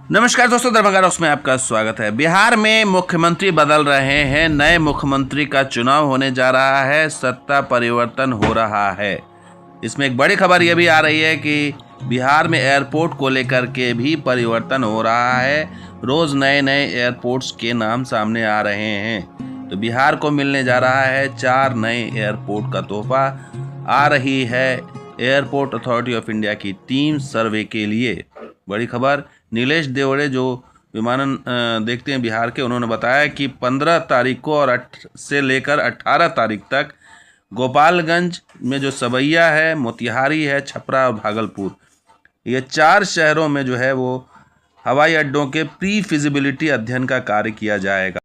नमस्कार दोस्तों, दरभंगा रॉक्स में आपका स्वागत है। बिहार में मुख्यमंत्री बदल रहे हैं, नए मुख्यमंत्री का चुनाव होने जा रहा है, सत्ता परिवर्तन हो रहा है। इसमें एक बड़ी खबर यह भी आ रही है कि बिहार में एयरपोर्ट को लेकर के भी परिवर्तन हो रहा है। रोज़ नए नए एयरपोर्ट्स के नाम सामने आ रहे हैं। तो बिहार को मिलने जा रहा है 4 नए एयरपोर्ट का तोहफा। आ रही है एयरपोर्ट अथॉरिटी ऑफ इंडिया की टीम सर्वे के लिए। बड़ी खबर, नीलेश देवड़े जो विमानन देखते हैं बिहार के, उन्होंने बताया कि 15 तारीख को और से लेकर 18 तारीख तक गोपालगंज में जो सवैया है, मोतिहारी है, छपरा और भागलपुर, ये 4 शहरों में जो है वो हवाई अड्डों के प्री फिजिबिलिटी अध्ययन का कार्य किया जाएगा।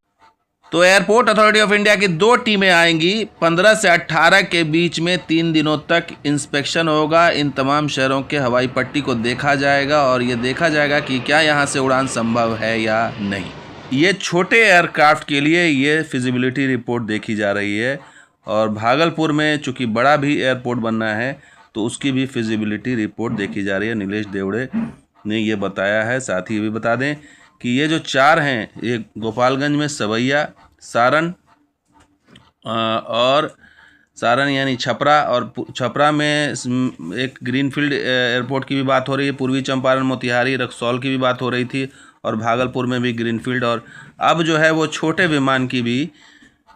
तो एयरपोर्ट अथॉरिटी ऑफ इंडिया की 2 टीमें आएंगी। 15 से 18 के बीच में 3 दिनों तक इंस्पेक्शन होगा। इन तमाम शहरों के हवाई पट्टी को देखा जाएगा और ये देखा जाएगा कि क्या यहाँ से उड़ान संभव है या नहीं। ये छोटे एयरक्राफ्ट के लिए ये फिजिबिलिटी रिपोर्ट देखी जा रही है। और भागलपुर में चूँकि बड़ा भी एयरपोर्ट बनना है तो उसकी भी फिजिबिलिटी रिपोर्ट देखी जा रही है। नीलेश देवड़े ने ये बताया है। साथ ही ये भी बता दें कि ये जो 4 हैं, ये गोपालगंज में सवैया, सारण और सारण यानी छपरा, और छपरा में एक ग्रीनफील्ड एयरपोर्ट की भी बात हो रही है। पूर्वी चंपारण, मोतिहारी, रक्सौल की भी बात हो रही थी और भागलपुर में भी ग्रीनफील्ड। और अब जो है वो छोटे विमान की भी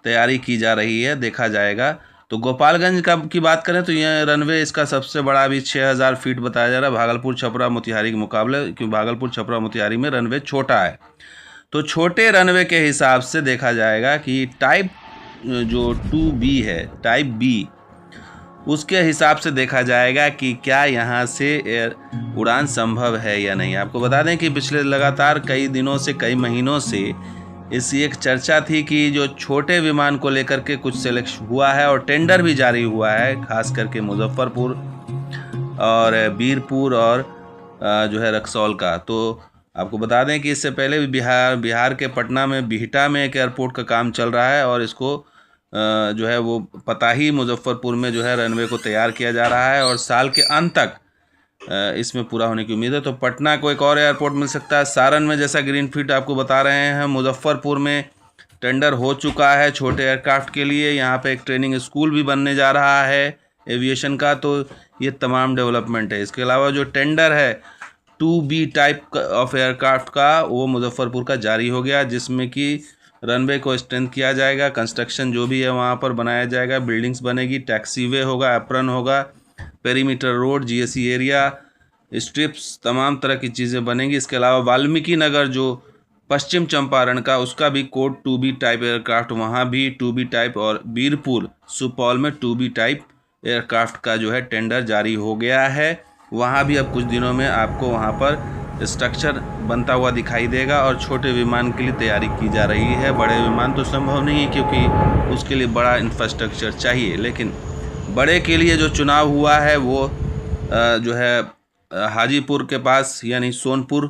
तैयारी की जा रही है, देखा जाएगा। तो गोपालगंज की बात करें तो यह रनवे इसका सबसे बड़ा अभी 6000 फीट बताया जा रहा है भागलपुर, छपरा, मोतिहारी के मुकाबले, क्योंकि भागलपुर, छपरा, मोतिहारी में रनवे छोटा है। तो छोटे रनवे के हिसाब से देखा जाएगा कि टाइप जो 2B है, टाइप बी, उसके हिसाब से देखा जाएगा कि क्या यहाँ से उड़ान संभव है या नहीं। आपको बता दें कि पिछले लगातार कई दिनों से, कई महीनों से इस एक चर्चा थी कि जो छोटे विमान को लेकर के कुछ सिलेक्शन हुआ है और टेंडर भी जारी हुआ है, खास करके मुजफ्फरपुर और बीरपुर और जो है रक्सौल का। तो आपको बता दें कि इससे पहले भी बिहार के पटना में बिहटा में एक एयरपोर्ट का काम चल रहा है और इसको जो है वो पताही, मुजफ्फरपुर में जो है रनवे को तैयार किया जा रहा है और साल के अंत तक इसमें पूरा होने की उम्मीद है। तो पटना को एक और एयरपोर्ट मिल सकता है। सारण में जैसा ग्रीनफील्ड आपको बता रहे हैं, मुजफ्फरपुर में टेंडर हो चुका है छोटे एयरक्राफ्ट के लिए। यहाँ पे एक ट्रेनिंग स्कूल भी बनने जा रहा है एविएशन का। तो ये तमाम डेवलपमेंट है। इसके अलावा जो टेंडर है 2B टाइप ऑफ एयरक्राफ्ट का, वो मुजफ्फरपुर का जारी हो गया, जिसमें कि रनवे को स्ट्रेंथ किया जाएगा, कंस्ट्रक्शन जो भी है वहाँ पर बनाया जाएगा, बिल्डिंग्स बनेगी, टैक्सीवे होगा, एप्रन होगा, perimeter road, GSE area, strips, तमाम तरह की चीज़ें बनेंगी। इसके अलावा वाल्मीकि नगर जो पश्चिम चंपारण का, उसका भी कोड 2B टाइप एयरक्राफ्ट, वहाँ भी 2B टाइप, और बीरपुर, सुपौल में 2B टाइप एयरक्राफ्ट का जो है टेंडर जारी हो गया है। वहाँ भी अब कुछ दिनों में आपको वहाँ पर स्ट्रक्चर बनता हुआ दिखाई देगा और छोटे विमान के लिए तैयारी की जा रही है। बड़े विमान तो संभव नहीं है क्योंकि उसके लिए बड़ा इंफ्रास्ट्रक्चर चाहिए, लेकिन बड़े के लिए जो चुनाव हुआ है वो जो है हाजीपुर के पास यानी सोनपुर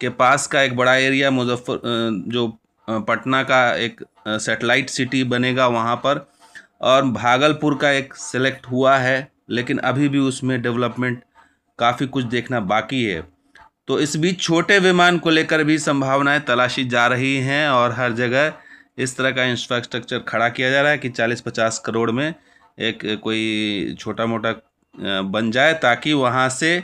के पास का एक बड़ा एरिया, जो पटना का एक सैटेलाइट सिटी बनेगा वहाँ पर, और भागलपुर का एक सिलेक्ट हुआ है, लेकिन अभी भी उसमें डेवलपमेंट काफ़ी कुछ देखना बाकी है। तो इस बीच छोटे विमान को लेकर भी संभावनाएं तलाशी जा रही हैं और हर जगह इस तरह का इंफ्रास्ट्रक्चर खड़ा किया जा रहा है कि 40-50 करोड़ में एक कोई छोटा मोटा बन जाए, ताकि वहाँ से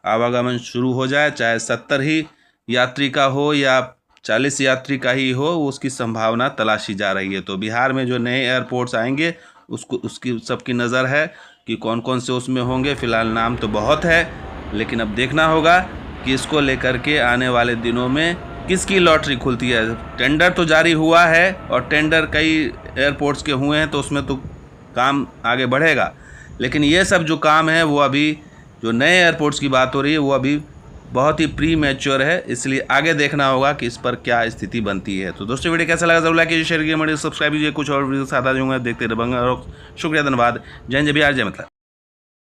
आवागमन शुरू हो जाए। चाहे 70 ही यात्री का हो या 40 यात्री का ही हो, उसकी संभावना तलाशी जा रही है। तो बिहार में जो नए एयरपोर्ट्स आएंगे उसकी सबकी नज़र है कि कौन कौन से उसमें होंगे। फ़िलहाल नाम तो बहुत है, लेकिन अब देखना होगा कि इसको लेकर के आने वाले दिनों में किसकी लॉटरी खुलती है। टेंडर तो जारी हुआ है और टेंडर कई एयरपोर्ट्स के हुए हैं, तो उसमें तो काम आगे बढ़ेगा, लेकिन ये सब जो काम है वो अभी, जो नए एयरपोर्ट्स की बात हो रही है, वो अभी बहुत ही प्री मैच्योर है। इसलिए आगे देखना होगा कि इस पर क्या स्थिति बनती है। तो दोस्तों, वीडियो कैसा लगा जरूर लाइक कीजिए, शेयर कीजिए, सब्सक्राइब कीजिए। कुछ और वीडियो साथ आ जाऊँगा, देखते रहिए दबंगा रॉक्स। शुक्रिया, धन्यवाद। जय हिंद, जय बिहार, जय मतलब।